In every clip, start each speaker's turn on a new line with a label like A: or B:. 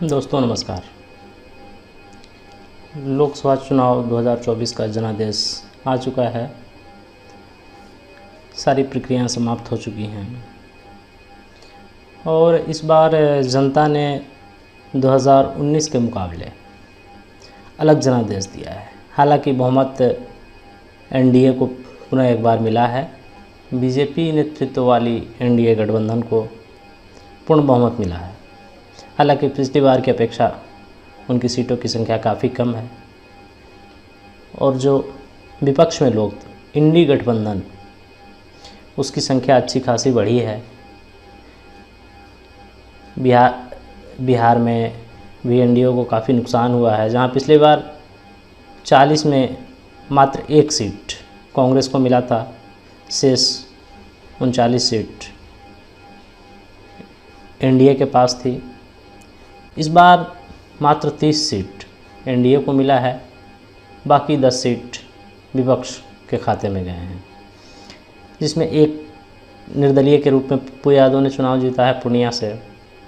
A: दोस्तों नमस्कार। लोकसभा चुनाव 2024 का जनादेश आ चुका है। सारी प्रक्रियाएं समाप्त हो चुकी हैं और इस बार जनता ने 2019 के मुकाबले अलग जनादेश दिया है। हालांकि बहुमत एनडीए को पुनः एक बार मिला है। बीजेपी नेतृत्व वाली एनडीए गठबंधन को पूर्ण बहुमत मिला है। हालांकि पिछली बार की अपेक्षा उनकी सीटों की संख्या काफ़ी कम है और जो विपक्ष में लोग थे इंडी गठबंधन, उसकी संख्या अच्छी खासी बढ़ी है। बिहार में भी एनडीए को काफ़ी नुकसान हुआ है। जहां पिछली बार 40 में मात्र एक सीट कांग्रेस को मिला था, शेष 39 सीट एनडीए के पास थी। इस बार मात्र 30 सीट एनडीए को मिला है, बाकी 10 सीट विपक्ष के खाते में गए हैं, जिसमें एक निर्दलीय के रूप में पप्पू यादव ने चुनाव जीता है पूर्णिया से।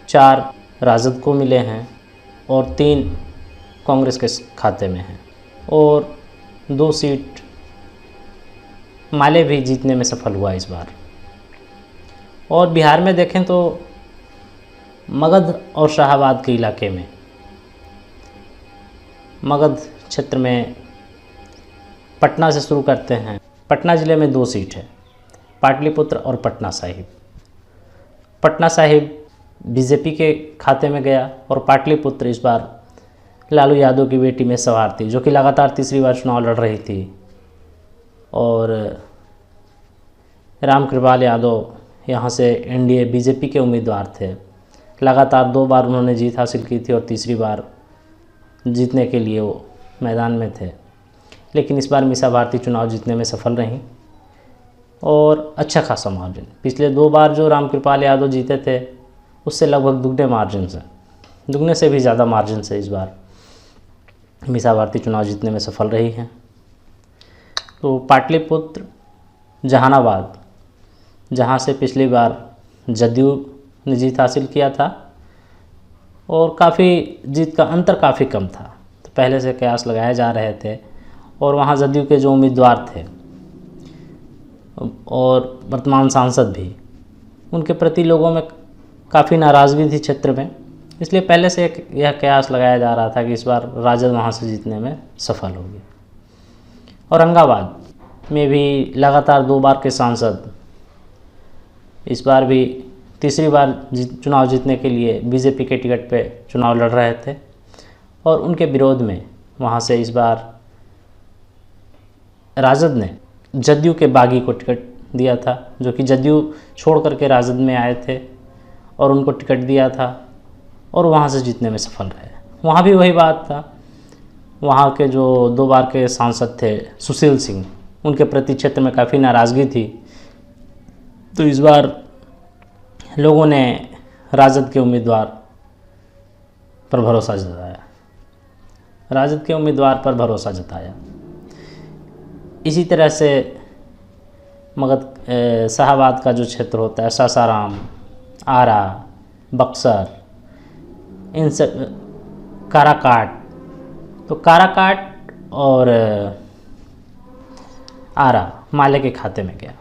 A: 4 राजद को मिले हैं और 3 कांग्रेस के खाते में हैं और 2 सीट माले भी जीतने में सफल हुआ इस बार। और बिहार में देखें तो मगध और शाहाबाद के इलाके में, मगध क्षेत्र में पटना से शुरू करते हैं। पटना ज़िले में 2 सीट है, पाटलिपुत्र और पटना साहिब। पटना साहिब बीजेपी के खाते में गया और पाटलिपुत्र इस बार लालू यादव की बेटी में सवार थी, जो कि लगातार तीसरी बार चुनाव लड़ रही थी। और रामकृपाल यादव यहाँ से एनडीए बीजेपी के उम्मीदवार थे। लगातार 2 बार उन्होंने जीत हासिल की थी और तीसरी बार जीतने के लिए वो मैदान में थे। लेकिन इस बार मीसा भारती चुनाव जीतने में सफल रहीं और अच्छा खासा मार्जिन, पिछले 2 बार जो रामकृपाल यादव जीते थे उससे लगभग दुगने मार्जिन से, दुगने से भी ज़्यादा मार्जिन से इस बार मीसा भारती चुनाव जीतने में सफल रही हैं। तो पाटलिपुत्र, जहानाबाद, जहाँ से पिछली बार जदयू ने जीत हासिल किया था और काफ़ी जीत का अंतर काफ़ी कम था, तो पहले से कयास लगाए जा रहे थे। और वहाँ जदयू के जो उम्मीदवार थे और वर्तमान सांसद भी, उनके प्रति लोगों में काफ़ी नाराज़गी थी क्षेत्र में, इसलिए पहले से यह कयास लगाया जा रहा था कि इस बार राजद वहाँ से जीतने में सफल होगी। औरंगाबाद में भी लगातार 2 बार के सांसद इस बार भी तीसरी बार चुनाव जीतने के लिए बीजेपी के टिकट पे चुनाव लड़ रहे थे और उनके विरोध में वहाँ से इस बार राजद ने जदयू के बागी को टिकट दिया था, जो कि जदयू छोड़ करके राजद में आए थे और उनको टिकट दिया था और वहाँ से जीतने में सफल रहे। वहाँ भी वही बात था, वहाँ के जो 2 बार के सांसद थे सुशील सिंह, उनके प्रति क्षेत्र में काफ़ी नाराज़गी थी। तो इस बार लोगों ने राजद के उम्मीदवार पर भरोसा जताया, राजद के उम्मीदवार पर भरोसा जताया। इसी तरह से मगध शाहाबाद का जो क्षेत्र होता है, सासाराम, आरा, बक्सर, इन सब, काराकाट, तो काराकाट और आरा माले के खाते में गया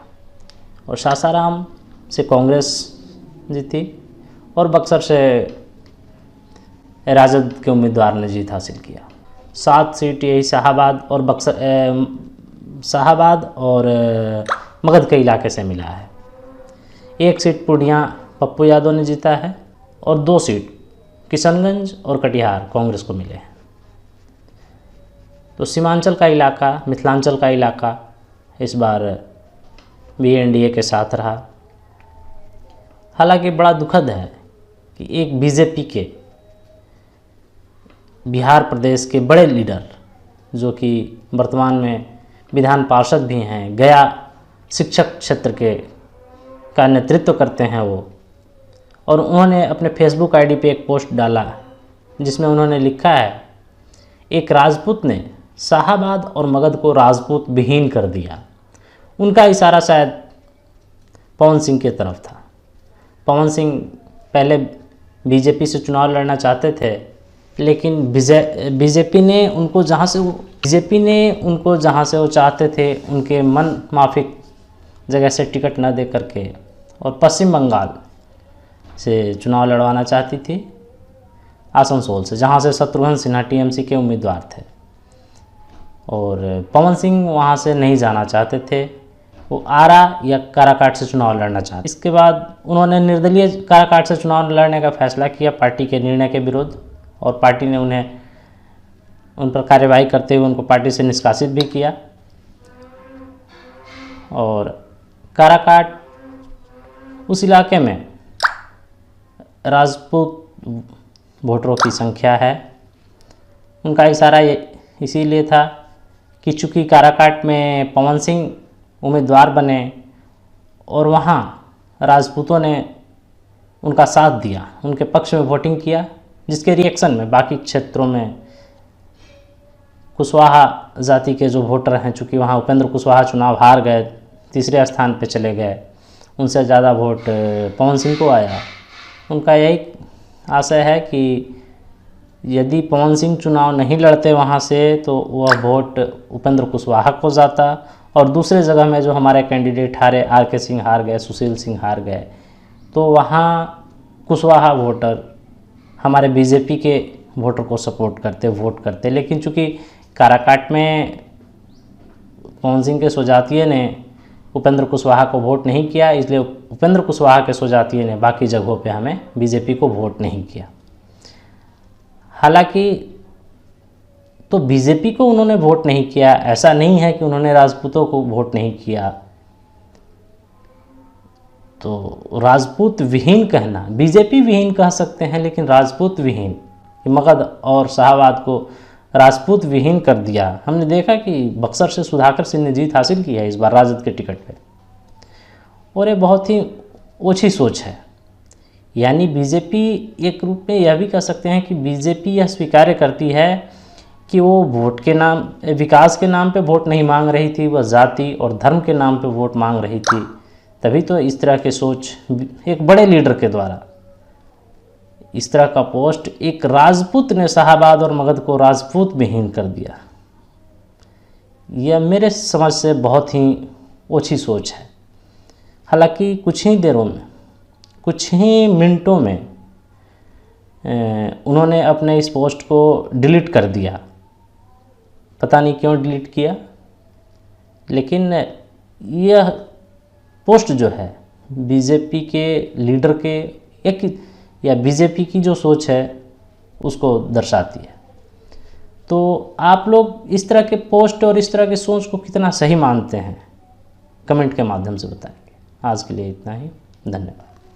A: और सासाराम से कांग्रेस जीती और बक्सर से राजद के उम्मीदवार ने जीत हासिल किया। 7 सीट यही शाहाबाद और मगध के इलाके से मिला है। 1 सीट पूर्णिया पप्पू यादव ने जीता है और 2 सीट किशनगंज और कटिहार कांग्रेस को मिले हैं। तो सीमांचल का इलाका, मिथिलांचल का इलाका इस बार भी एनडीए के साथ रहा। हालांकि बड़ा दुखद है कि एक बीजेपी के बिहार प्रदेश के बड़े लीडर, जो कि वर्तमान में विधान पार्षद भी हैं, गया शिक्षक क्षेत्र के का नेतृत्व करते हैं वो, और उन्होंने अपने फेसबुक आईडी पे एक पोस्ट डाला जिसमें उन्होंने लिखा है, एक राजपूत ने शाहाबाद और मगध को राजपूत विहीन कर दिया। उनका इशारा शायद पवन सिंह की तरफ था। पवन सिंह पहले बीजेपी से चुनाव लड़ना चाहते थे, लेकिन बीजेपी ने उनको जहाँ से वो चाहते थे उनके मन माफिक जगह से टिकट न दे करके और पश्चिम बंगाल से चुनाव लड़वाना चाहती थी, आसनसोल से, जहाँ से शत्रुघ्न सिन्हा टीएमसी के उम्मीदवार थे। और पवन सिंह वहाँ से नहीं जाना चाहते थे, वो आरा या काराकाट से चुनाव लड़ना चाहते। इसके बाद उन्होंने निर्दलीय काराकाट से चुनाव लड़ने का फैसला किया पार्टी के निर्णय के विरुद्ध, और पार्टी ने उन पर कार्यवाही करते हुए उनको पार्टी से निष्कासित भी किया। और काराकाट उस इलाके में राजपूत वोटरों की संख्या है। उनका इशारा इसीलिए था कि चूँकि काराकाट में पवन सिंह उम्मीदवार बने और वहाँ राजपूतों ने उनका साथ दिया, उनके पक्ष में वोटिंग किया, जिसके रिएक्शन में बाकी क्षेत्रों में कुशवाहा जाति के जो वोटर हैं, चूँकि वहाँ उपेंद्र कुशवाहा चुनाव हार गए, तीसरे स्थान पे चले गए, उनसे ज़्यादा वोट पवन सिंह को आया। उनका यही आशय है कि यदि पवन सिंह चुनाव नहीं लड़ते वहाँ से तो वह वोट उपेंद्र कुशवाहा को जाता, और दूसरे जगह में जो हमारे कैंडिडेट हारे, आर.के. सिंह हार गए, सुशील सिंह हार गए, तो वहाँ कुशवाहा वोटर हमारे बीजेपी के वोटर को सपोर्ट करते, वोट करते। लेकिन चूँकि काराकाट में पवन सिंह के स्वजातीय ने उपेंद्र कुशवाहा को वोट नहीं किया, इसलिए उपेंद्र कुशवाहा के स्वजातीय ने बाकी जगहों पे हमें बीजेपी को वोट नहीं किया। हालांकि तो बीजेपी को उन्होंने वोट नहीं किया, ऐसा नहीं है कि उन्होंने राजपूतों को वोट नहीं किया। तो राजपूत विहीन कहना, बीजेपी विहीन कह सकते हैं, लेकिन राजपूत विहीन, मगध और शाहाबाद को राजपूत विहीन कर दिया। हमने देखा कि बक्सर से सुधाकर सिंह ने जीत हासिल की है इस बार राजद के टिकट पे, और ये बहुत ही ओछी सोच है। यानी बीजेपी एक रूप में यह भी कह सकते हैं कि बीजेपी यह स्वीकार करती है कि वो वोट के नाम, विकास के नाम पे वोट नहीं मांग रही थी, वह जाति और धर्म के नाम पे वोट मांग रही थी। तभी तो इस तरह की सोच एक बड़े लीडर के द्वारा, इस तरह का पोस्ट एक राजपूत ने शाहाबाद और मगध को राजपूत विहीन कर दिया। यह मेरे समझ से बहुत ही ओछी सोच है। हालांकि कुछ ही देरों में, कुछ ही मिनटों में उन्होंने अपने इस पोस्ट को डिलीट कर दिया। पता नहीं क्यों डिलीट किया, लेकिन यह पोस्ट जो है बीजेपी के लीडर के एक या बीजेपी की जो सोच है उसको दर्शाती है। तो आप लोग इस तरह के पोस्ट और इस तरह के सोच को कितना सही मानते हैं, कमेंट के माध्यम से बताएंगे। आज के लिए इतना ही, धन्यवाद।